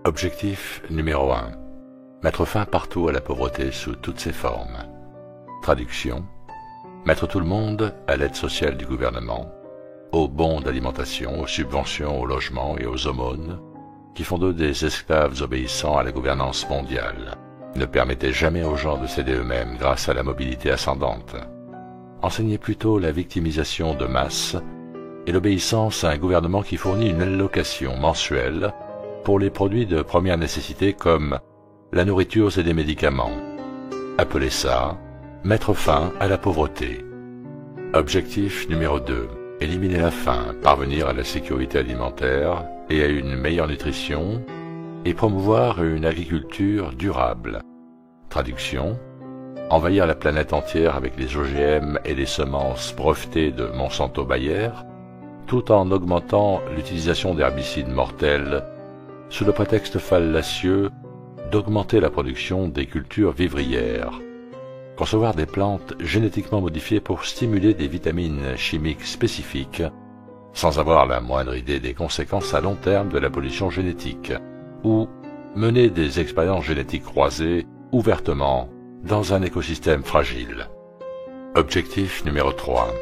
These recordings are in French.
Objectif numéro 1. Mettre fin partout à la pauvreté sous toutes ses formes. Traduction. Mettre tout le monde à l'aide sociale du gouvernement, aux bons d'alimentation, aux subventions au logement et aux aumônes, qui font d'eux des esclaves obéissant à la gouvernance mondiale. Ne permettez jamais aux gens de s'aider eux-mêmes grâce à la mobilité ascendante. Enseignez plutôt la victimisation de masse et l'obéissance à un gouvernement qui fournit une allocation mensuelle pour les produits de première nécessité comme la nourriture et des médicaments. Appelez ça « mettre fin à la pauvreté ». Objectif numéro 2. Éliminer la faim, parvenir à la sécurité alimentaire et à une meilleure nutrition et promouvoir une agriculture durable. Traduction. Envahir la planète entière avec les OGM et les semences brevetées de Monsanto-Bayer, tout en augmentant l'utilisation d'herbicides mortels sous le prétexte fallacieux d'augmenter la production des cultures vivrières. Concevoir des plantes génétiquement modifiées pour stimuler des vitamines chimiques spécifiques, sans avoir la moindre idée des conséquences à long terme de la pollution génétique, ou mener des expériences génétiques croisées ouvertement dans un écosystème fragile. Objectif numéro 3.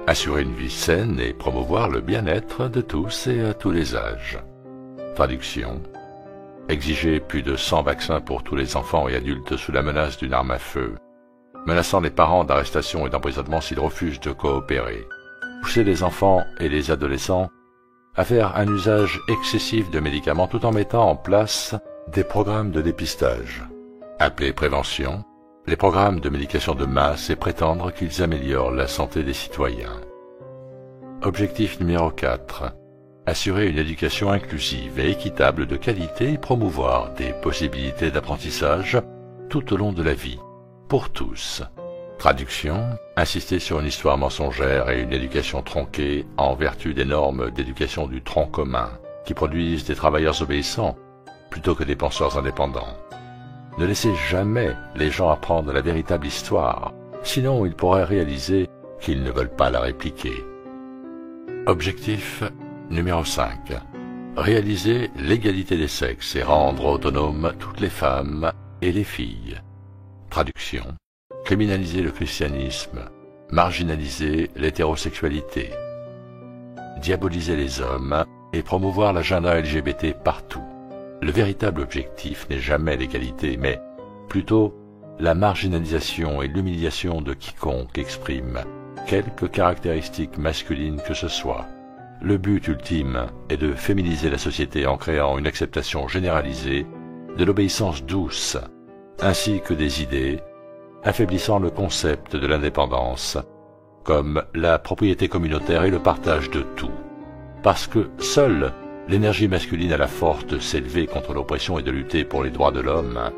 Assurer une vie saine et promouvoir le bien-être de tous et à tous les âges. Traduction. Exiger plus de 100 vaccins pour tous les enfants et adultes sous la menace d'une arme à feu, menaçant les parents d'arrestation et d'emprisonnement s'ils refusent de coopérer. Pousser les enfants et les adolescents à faire un usage excessif de médicaments tout en mettant en place des programmes de dépistage. Appelés prévention, les programmes de médication de masse et prétendre qu'ils améliorent la santé des citoyens. Objectif numéro 4. Assurer une éducation inclusive et équitable de qualité et promouvoir des possibilités d'apprentissage tout au long de la vie, pour tous. Traduction. Insister sur une histoire mensongère et une éducation tronquée en vertu des normes d'éducation du tronc commun, qui produisent des travailleurs obéissants plutôt que des penseurs indépendants. Ne laissez jamais les gens apprendre la véritable histoire, sinon ils pourraient réaliser qu'ils ne veulent pas la répliquer. Objectif numéro 5. Réaliser l'égalité des sexes et rendre autonomes toutes les femmes et les filles. Traduction. Criminaliser le christianisme, marginaliser l'hétérosexualité, diaboliser les hommes et promouvoir l'agenda LGBT partout. Le véritable objectif n'est jamais l'égalité, mais plutôt la marginalisation et l'humiliation de quiconque exprime quelque caractéristique masculine que ce soit. Le but ultime est de féminiser la société en créant une acceptation généralisée de l'obéissance douce, ainsi que des idées, affaiblissant le concept de l'indépendance, comme la propriété communautaire et le partage de tout. Parce que seule l'énergie masculine a la force de s'élever contre l'oppression et de lutter pour les droits de l'homme,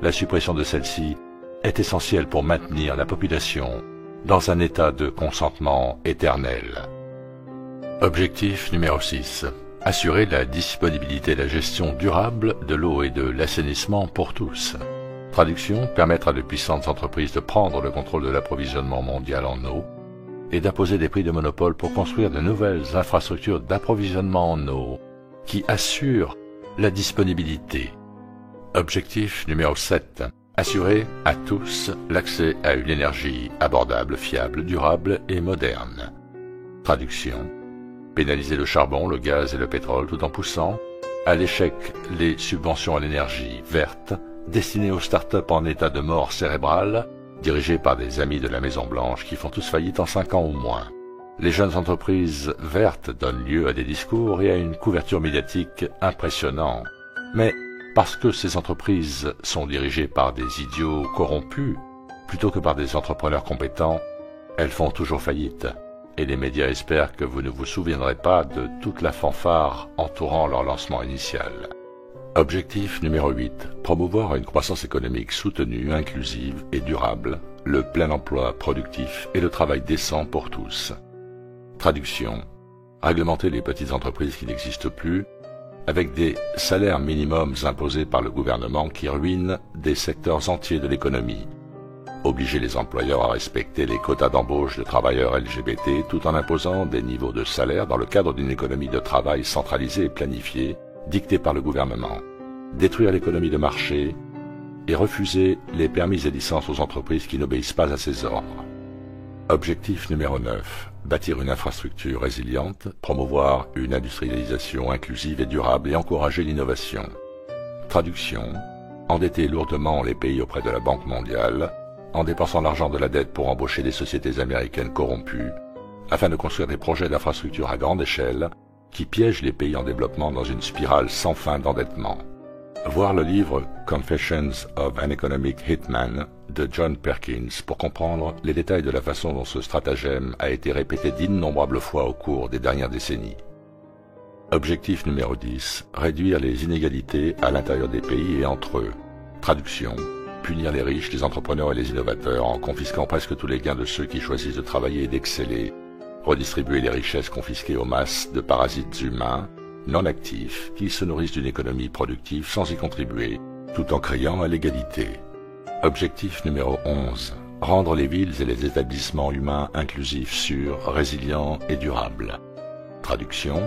la suppression de celle-ci est essentielle pour maintenir la population dans un état de consentement éternel. Objectif numéro 6. Assurer la disponibilité et la gestion durable de l'eau et de l'assainissement pour tous. Traduction. Permettre à de puissantes entreprises de prendre le contrôle de l'approvisionnement mondial en eau et d'imposer des prix de monopole pour construire de nouvelles infrastructures d'approvisionnement en eau qui assurent la disponibilité. Objectif numéro 7. Assurer à tous l'accès à une énergie abordable, fiable, durable et moderne. Traduction. Pénaliser le charbon, le gaz et le pétrole tout en poussant à l'échec les subventions à l'énergie verte destinées aux start-up en état de mort cérébrale, dirigées par des amis de la Maison-Blanche qui font tous faillite en 5 ans ou moins. Les jeunes entreprises vertes donnent lieu à des discours et à une couverture médiatique impressionnante. Mais parce que ces entreprises sont dirigées par des idiots corrompus, plutôt que par des entrepreneurs compétents, elles font toujours faillite. Et les médias espèrent que vous ne vous souviendrez pas de toute la fanfare entourant leur lancement initial. Objectif numéro 8. Promouvoir une croissance économique soutenue, inclusive et durable, le plein emploi productif et le travail décent pour tous. Traduction. Réglementer les petites entreprises qui n'existent plus, avec des salaires minimums imposés par le gouvernement qui ruinent des secteurs entiers de l'économie. Obliger les employeurs à respecter les quotas d'embauche de travailleurs LGBT tout en imposant des niveaux de salaire dans le cadre d'une économie de travail centralisée et planifiée, dictée par le gouvernement. détruire l'économie de marché et refuser les permis et licences aux entreprises qui n'obéissent pas à ses ordres. Objectif numéro 9. Bâtir une infrastructure résiliente, promouvoir une industrialisation inclusive et durable et encourager l'innovation. Traduction. Endetter lourdement les pays auprès de la Banque mondiale, en dépensant l'argent de la dette pour embaucher des sociétés américaines corrompues, afin de construire des projets d'infrastructure à grande échelle qui piègent les pays en développement dans une spirale sans fin d'endettement. Voir le livre Confessions of an Economic Hitman de John Perkins pour comprendre les détails de la façon dont ce stratagème a été répété d'innombrables fois au cours des dernières décennies. Objectif numéro 10. Réduire les inégalités à l'intérieur des pays et entre eux. Traduction. Punir les riches, les entrepreneurs et les innovateurs en confisquant presque tous les gains de ceux qui choisissent de travailler et d'exceller. Redistribuer les richesses confisquées aux masses de parasites humains non actifs qui se nourrissent d'une économie productive sans y contribuer, tout en criant à l'égalité. Objectif numéro 11. Rendre les villes et les établissements humains inclusifs, sûrs, résilients et durables. Traduction.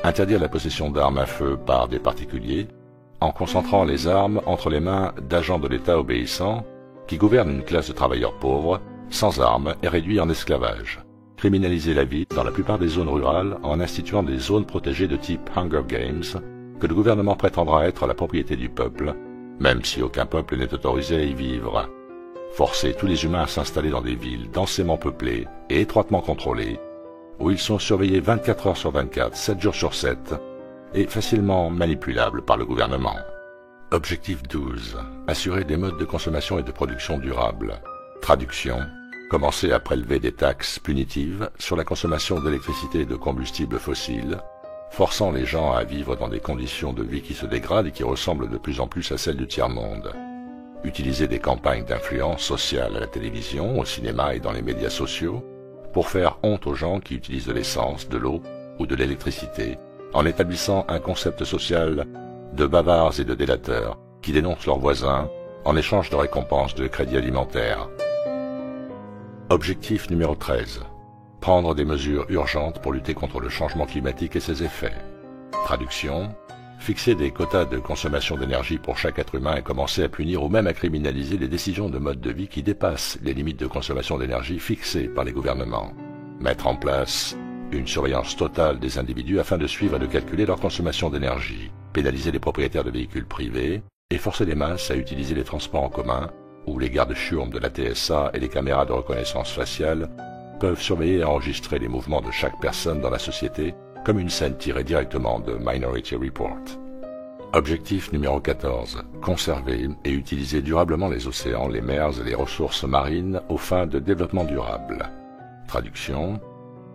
Interdire la possession d'armes à feu par des particuliers, en concentrant les armes entre les mains d'agents de l'État obéissants qui gouvernent une classe de travailleurs pauvres, sans armes et réduits en esclavage. Criminaliser la vie dans la plupart des zones rurales en instituant des zones protégées de type Hunger Games que le gouvernement prétendra être la propriété du peuple, même si aucun peuple n'est autorisé à y vivre. Forcer tous les humains à s'installer dans des villes densément peuplées et étroitement contrôlées, où ils sont surveillés 24 heures sur 24, 7 jours sur 7, et facilement manipulables par le gouvernement. Objectif 12. Assurer des modes de consommation et de production durables. Traduction. Commencer à prélever des taxes punitives sur la consommation d'électricité et de combustibles fossiles, forçant les gens à vivre dans des conditions de vie qui se dégradent et qui ressemblent de plus en plus à celles du tiers-monde. Utiliser des campagnes d'influence sociale à la télévision, au cinéma et dans les médias sociaux pour faire honte aux gens qui utilisent de l'essence, de l'eau ou de l'électricité, en établissant un concept social de bavards et de délateurs qui dénoncent leurs voisins en échange de récompenses de crédits alimentaires. Objectif numéro 13. Prendre des mesures urgentes pour lutter contre le changement climatique et ses effets. Traduction. Fixer des quotas de consommation d'énergie pour chaque être humain et commencer à punir ou même à criminaliser les décisions de mode de vie qui dépassent les limites de consommation d'énergie fixées par les gouvernements. Mettre en place une surveillance totale des individus afin de suivre et de calculer leur consommation d'énergie. Pénaliser les propriétaires de véhicules privés et forcer les masses à utiliser les transports en commun où les gardes-chiourmes de la TSA et les caméras de reconnaissance faciale peuvent surveiller et enregistrer les mouvements de chaque personne dans la société comme une scène tirée directement de Minority Report. Objectif numéro 14. Conserver et utiliser durablement les océans, les mers et les ressources marines aux fins de développement durable. Traduction.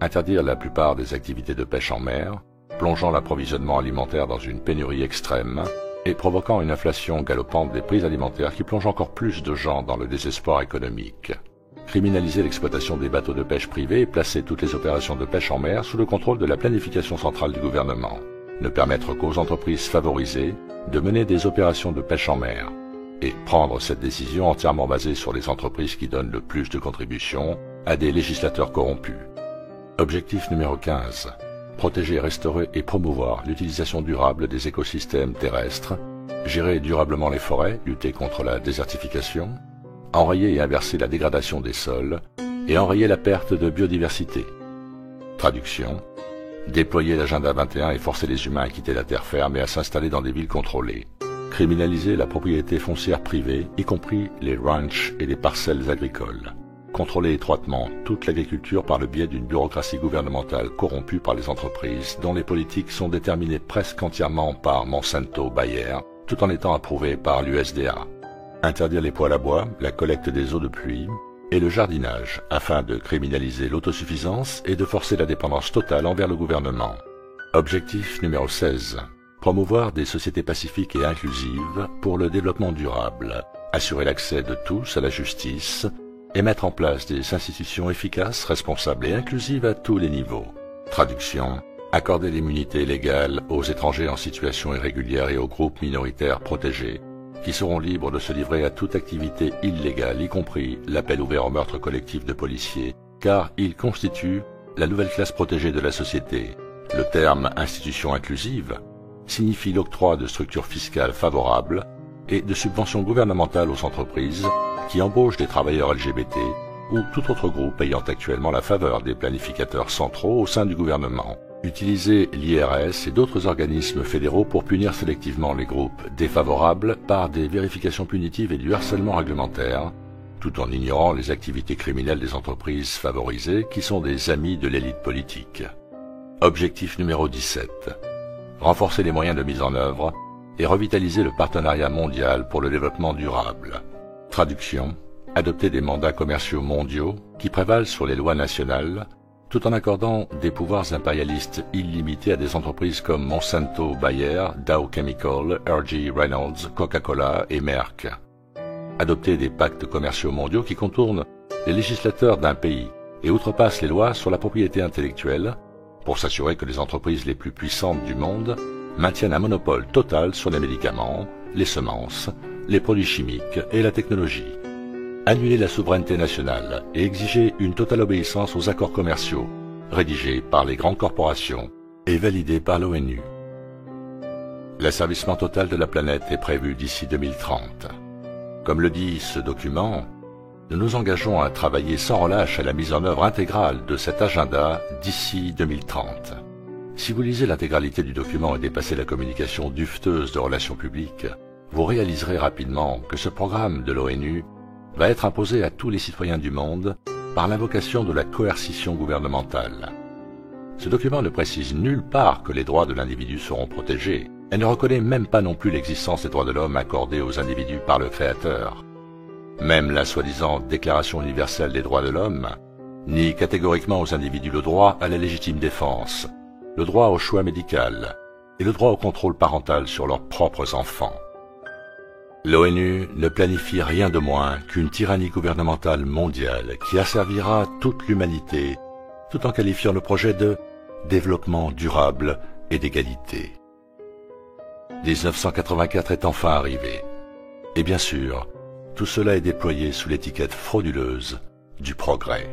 Interdire la plupart des activités de pêche en mer, plongeant l'approvisionnement alimentaire dans une pénurie extrême et provoquant une inflation galopante des prix alimentaires qui plonge encore plus de gens dans le désespoir économique. Criminaliser l'exploitation des bateaux de pêche privés et placer toutes les opérations de pêche en mer sous le contrôle de la planification centrale du gouvernement. Ne permettre qu'aux entreprises favorisées de mener des opérations de pêche en mer. Et prendre cette décision entièrement basée sur les entreprises qui donnent le plus de contributions à des législateurs corrompus. Objectif numéro 15. Protéger, restaurer et promouvoir l'utilisation durable des écosystèmes terrestres, gérer durablement les forêts, lutter contre la désertification, enrayer et inverser la dégradation des sols et enrayer la perte de biodiversité. Traduction. Déployer l'agenda 21 et forcer les humains à quitter la terre ferme et à s'installer dans des villes contrôlées. Criminaliser la propriété foncière privée, y compris les ranchs et les parcelles agricoles. Contrôler étroitement toute l'agriculture par le biais d'une bureaucratie gouvernementale corrompue par les entreprises dont les politiques sont déterminées presque entièrement par Monsanto Bayer, tout en étant approuvées par l'USDA. Interdire les poêles à bois, la collecte des eaux de pluie et le jardinage afin de criminaliser l'autosuffisance et de forcer la dépendance totale envers le gouvernement. Objectif numéro 16. Promouvoir des sociétés pacifiques et inclusives pour le développement durable. Assurer l'accès de tous à la justice et mettre en place des institutions efficaces, responsables et inclusives à tous les niveaux. Traduction. Accorder l'immunité légale aux étrangers en situation irrégulière et aux groupes minoritaires protégés, qui seront libres de se livrer à toute activité illégale, y compris l'appel ouvert au meurtre collectif de policiers, car ils constituent la nouvelle classe protégée de la société. Le terme institution inclusive signifie l'octroi de structures fiscales favorables et de subventions gouvernementales aux entreprises qui embauchent des travailleurs LGBT ou tout autre groupe ayant actuellement la faveur des planificateurs centraux au sein du gouvernement. Utiliser l'IRS et d'autres organismes fédéraux pour punir sélectivement les groupes défavorables par des vérifications punitives et du harcèlement réglementaire, tout en ignorant les activités criminelles des entreprises favorisées qui sont des amis de l'élite politique. Objectif numéro 17. Renforcer les moyens de mise en œuvre et revitaliser le partenariat mondial pour le développement durable. Traduction. Adopter des mandats commerciaux mondiaux qui prévalent sur les lois nationales, tout en accordant des pouvoirs impérialistes illimités à des entreprises comme Monsanto, Bayer, Dow Chemical, R.G. Reynolds, Coca-Cola et Merck. Adopter des pactes commerciaux mondiaux qui contournent les législateurs d'un pays et outrepassent les lois sur la propriété intellectuelle pour s'assurer que les entreprises les plus puissantes du monde maintiennent un monopole total sur les médicaments, les semences, les produits chimiques et la technologie. Annuler la souveraineté nationale et exiger une totale obéissance aux accords commerciaux rédigés par les grandes corporations et validés par l'ONU. L'asservissement total de la planète est prévu d'ici 2030. Comme le dit ce document, nous nous engageons à travailler sans relâche à la mise en œuvre intégrale de cet agenda d'ici 2030. Si vous lisez l'intégralité du document et dépassez la communication dufteuse de relations publiques, vous réaliserez rapidement que ce programme de l'ONU va être imposé à tous les citoyens du monde par l'invocation de la coercition gouvernementale. Ce document ne précise nulle part que les droits de l'individu seront protégés et ne reconnaît même pas non plus l'existence des droits de l'homme accordés aux individus par le Créateur. Même la soi-disant Déclaration universelle des droits de l'homme nie catégoriquement aux individus le droit à la légitime défense, le droit au choix médical et le droit au contrôle parental sur leurs propres enfants. L'ONU ne planifie rien de moins qu'une tyrannie gouvernementale mondiale qui asservira toute l'humanité tout en qualifiant le projet de développement durable et d'égalité. 1984 est enfin arrivé. Et bien sûr, tout cela est déployé sous l'étiquette frauduleuse du progrès.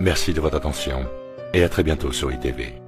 Merci de votre attention et à très bientôt sur ITV.